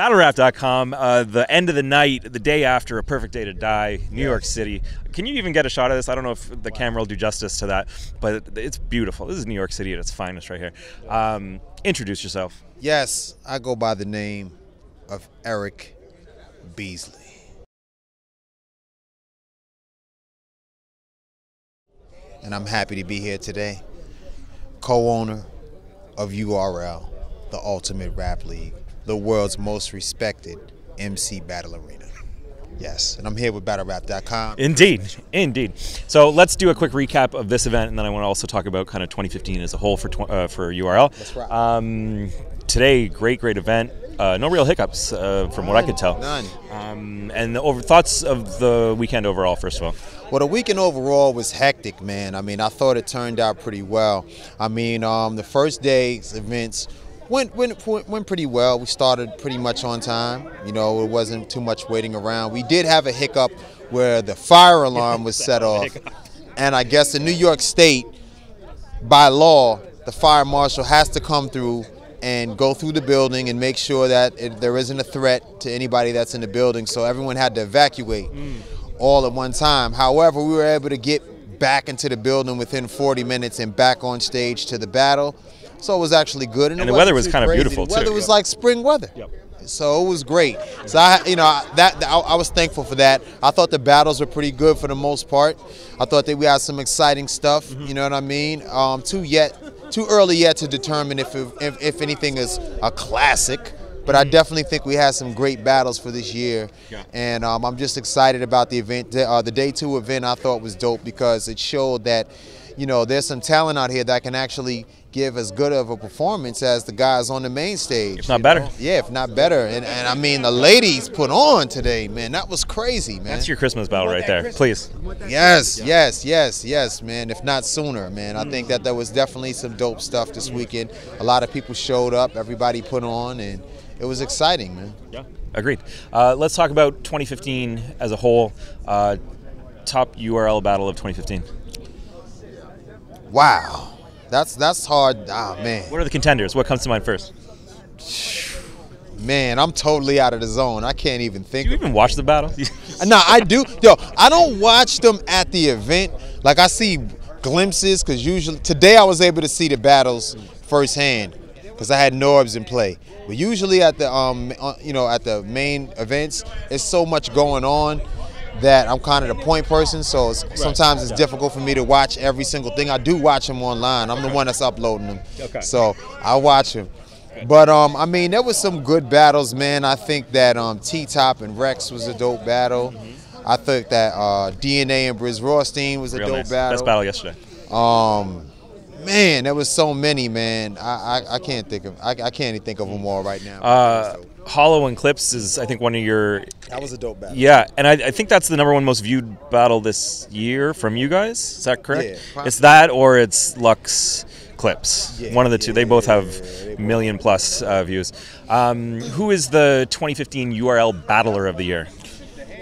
BattleRap.com, the end of the night, the day after A Perfect Day to Die, New York City. Can you even get a shot of this? I don't know if the camera will do justice to that, but it's beautiful. This is New York City at its finest right here. Introduce yourself. Yes, I go by the name of Eric Beasley. And I'm happy to be here today. Co-owner of URL, the Ultimate Rap League, the world's most respected MC battle arena. Yes, and I'm here with BattleRap.com. Indeed, indeed. So let's do a quick recap of this event, and then I want to also talk about kind of 2015 as a whole for URL. That's right. Today, great event. No real hiccups from what I could tell. None. And thoughts of the weekend overall, first of all. Well, the weekend overall was hectic, man. I mean, I thought it turned out pretty well. I mean, the first day's events went pretty well. We started pretty much on time. You know, it wasn't too much waiting around. We did have a hiccup where the fire alarm was set off. And I guess in New York State, by law, the fire marshal has to come through and go through the building and make sure that there isn't a threat to anybody that's in the building. So everyone had to evacuate all at one time. However, we were able to get back into the building within 40 minutes and back on stage to the battle. So it was actually good. And the weather was kind of beautiful, too. The weather was like spring weather. Yep. So it was great. So I was thankful for that. I thought the battles were pretty good for the most part. I thought that we had some exciting stuff. You know what I mean? Too early yet to determine if anything is a classic. But I definitely think we had some great battles for this year. Yeah. And I'm just excited about the event. The Day 2 event I thought was dope because it showed that, you know, there's some talent out here that can actually give as good of a performance as the guys on the main stage. If not better. Yeah, if not better. And I mean, the ladies put on today, man. That was crazy, man. That's your Christmas battle right there. Please. Yes, man. If not sooner, man. I think that there was definitely some dope stuff this weekend. A lot of people showed up. Everybody put on, and it was exciting, man. Yeah, agreed. Let's talk about 2015 as a whole. Top URL battle of 2015. Wow. That's hard. Ah, man. What are the contenders? What comes to mind first? Man, I'm totally out of the zone. I can't even think. Do you even watch the battle? No, I do. Yo, I don't watch them at the event. Like, I see glimpses because usually today I was able to see the battles firsthand because I had Norbs in play. But usually at the at the main events, there's so much going on that I'm kind of the point person, so sometimes it's difficult for me to watch every single thing. I do watch them online. I'm the one that's uploading them, so I watch them. But I mean, there was some good battles, man. I think that T-Top and Rex was a dope battle. I think that DNA and Briz Rothstein was a dope battle. Best battle yesterday. Man, there was so many, man. I can't think of I can't even think of them all right now. Hollow and Clips is, I think, one of your... That was a dope battle. Yeah, and I think that's the #1 most viewed battle this year from you guys. Is that correct? Yeah, it's that or it's Lux Clips. Yeah, one of the two. They both have million-plus views. Who is the 2015 URL Battler of the Year?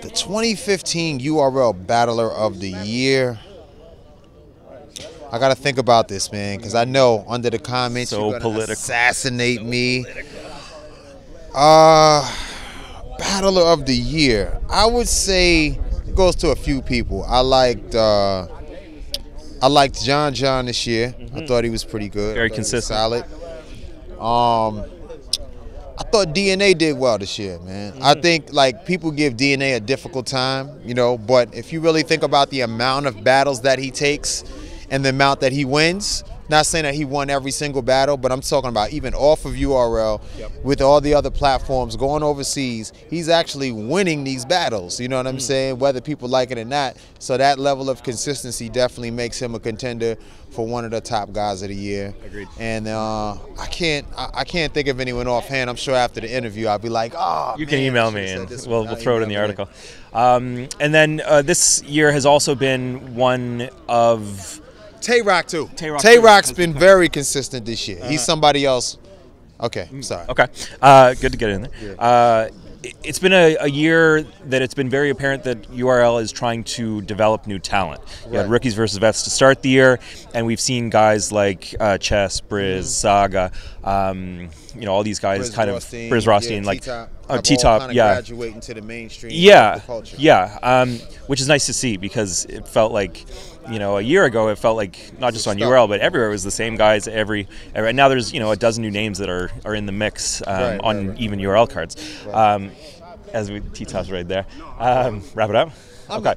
The 2015 URL Battler of the Year... I got to think about this, man, because I know under the comments you're going to assassinate me. Battler of the Year. I would say it goes to a few people. I liked John this year. I thought he was pretty good. Very consistent. Solid. I thought DNA did well this year, man. I think, like, people give DNA a difficult time, you know, but if you really think about the amount of battles that he takes and the amount that he wins, not saying that he won every single battle, but I'm talking about even off of URL with all the other platforms going overseas, he's actually winning these battles, you know what I'm saying, whether people like it or not. So that level of consistency definitely makes him a contender for one of the top guys of the year. Agreed. And I can't think of anyone offhand. I'm sure after the interview I'll be like, oh, you can email me and we'll throw it in the article. And then this year has also been one of... Tay-Rock too. Tay-Rock's been very consistent this year. He's somebody else. Okay, sorry. Okay, good to get in there. Yeah. It's been a year that it's been very apparent that URL is trying to develop new talent. You had rookies versus vets to start the year, and we've seen guys like Chess, Briz, Saga, you know, all these guys Briz Rothstein, like T-Top, kind of graduating to the mainstream culture. Yeah, which is nice to see, because it felt like, a year ago, it felt like not just on URL, but everywhere it was the same guys. Every now there's a dozen new names that are in the mix on even URL cards. As we T-Top's right there. Wrap it up. Okay.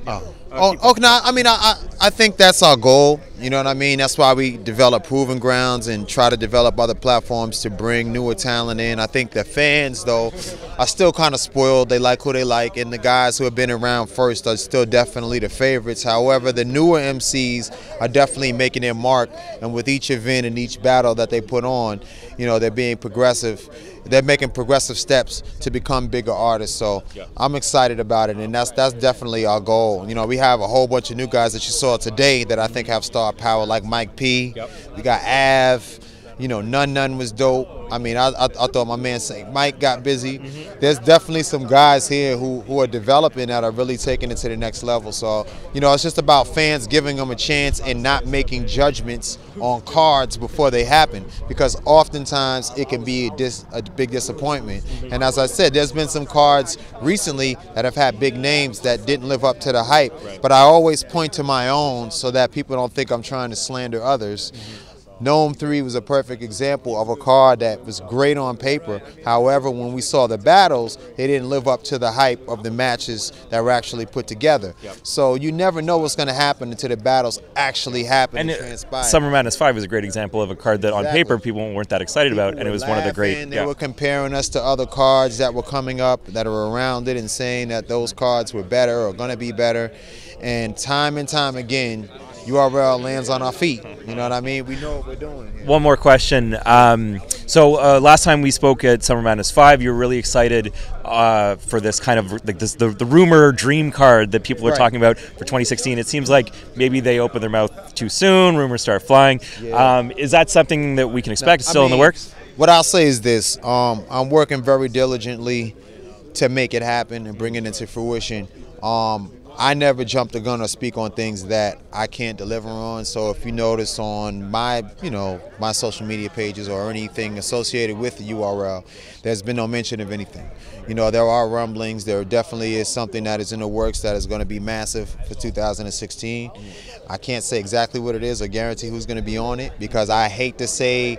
No, I mean, I think that's our goal. You know what I mean? That's why we develop Proving Grounds and try to develop other platforms to bring newer talent in. I think the fans, though, are still kind of spoiled. They like who they like, and the guys who have been around first are still definitely the favorites. However, the newer MCs are definitely making their mark, and with each event and each battle that they put on, they're being progressive. They're making progressive steps to become bigger artists. So I'm excited about it, and that's definitely our goal. We have a whole bunch of new guys that you saw today that I think have star power, like Mike P. We got Av. None was dope. I mean, I thought my man St. Mike got busy. There's definitely some guys here who are developing that are really taking it to the next level. So, it's just about fans giving them a chance and not making judgments on cards before they happen, because oftentimes it can be a big disappointment. And as I said, there's been some cards recently that have had big names that didn't live up to the hype, but I always point to my own so that people don't think I'm trying to slander others. Gnome 3 was a perfect example of a card that was great on paper. However, when we saw the battles, they didn't live up to the hype of the matches that were actually put together. So you never know what's going to happen until the battles actually happen and transpire. Summer Madness 5 is a great example of a card that on paper people weren't that excited about, and it was one of the great. They were comparing us to other cards that were coming up that are around it and saying that those cards were better or going to be better. And time again, URL lands on our feet. You know what I mean? We know what we're doing here. One more question. So last time we spoke at Summer Madness 5, you were really excited for this kind of like the rumor dream card that people are talking about for 2016. It seems like maybe they open their mouth too soon. Rumors start flying. Is that something that we can expect? It's still in the works? What I'll say is this. I'm working very diligently to make it happen and bring it into fruition. I never jump the gun or speak on things that I can't deliver on. So if you notice on my, my social media pages or anything associated with the URL, there's been no mention of anything. There are rumblings. There definitely is something that is in the works that is going to be massive for 2016. I can't say exactly what it is or guarantee who's going to be on it, because I hate to say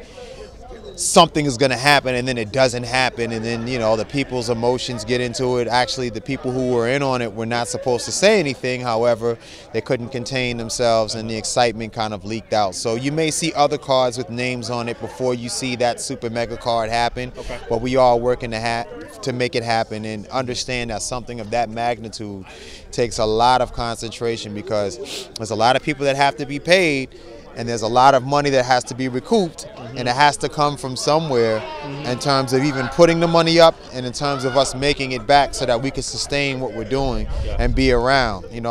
something is going to happen and then it doesn't happen, and then the people's emotions get into it. Actually, the people who were in on it were not supposed to say anything. However, they couldn't contain themselves and the excitement kind of leaked out. So you may see other cards with names on it before you see that super mega card happen. But we are working to make it happen, and understand that something of that magnitude takes a lot of concentration, because there's a lot of people that have to be paid, and there's a lot of money that has to be recouped, and it has to come from somewhere in terms of even putting the money up and in terms of us making it back so that we can sustain what we're doing and be around. Can't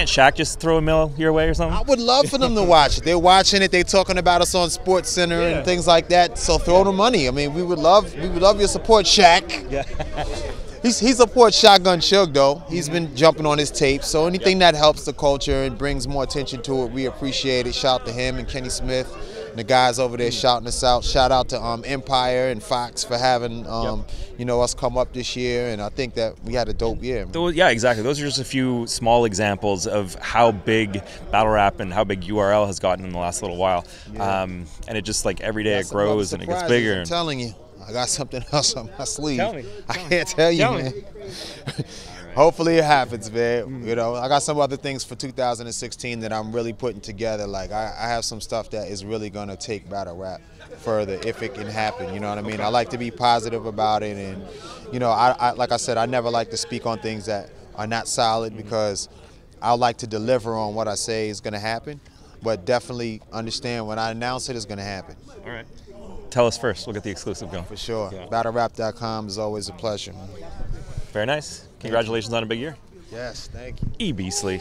Shaq just throw a mill your way or something? I would love for them to watch it. They're watching it. They're talking about us on Sports Center and things like that. So throw the money. I mean, we would love your support, Shaq. Yeah. He supports Shotgun Suge, though. He's been jumping on his tape. So anything that helps the culture and brings more attention to it, we appreciate it. Shout out to him and Kenny Smith and the guys over there shouting us out. Shout out to Empire and Fox for having us come up this year. And I think that we had a dope year. Yeah, exactly. Those are just a few small examples of how big battle rap and how big URL has gotten in the last little while. And it just every day it grows and it gets bigger. I'm telling you. I got something else on my sleeve. I can't tell you, man. Hopefully it happens, man. I got some other things for 2016 that I'm really putting together. Like I have some stuff that is really gonna take battle rap further if it can happen. You know what I mean? I like to be positive about it, and I like I said, I never like to speak on things that are not solid, because I like to deliver on what I say is gonna happen, but definitely understand when I announce it, it's gonna happen. All right. Tell us first. We'll get the exclusive going. For sure. BattleRap.com is always a pleasure. Very nice. Congratulations on a big year. Yes, thank you. E. Beasley.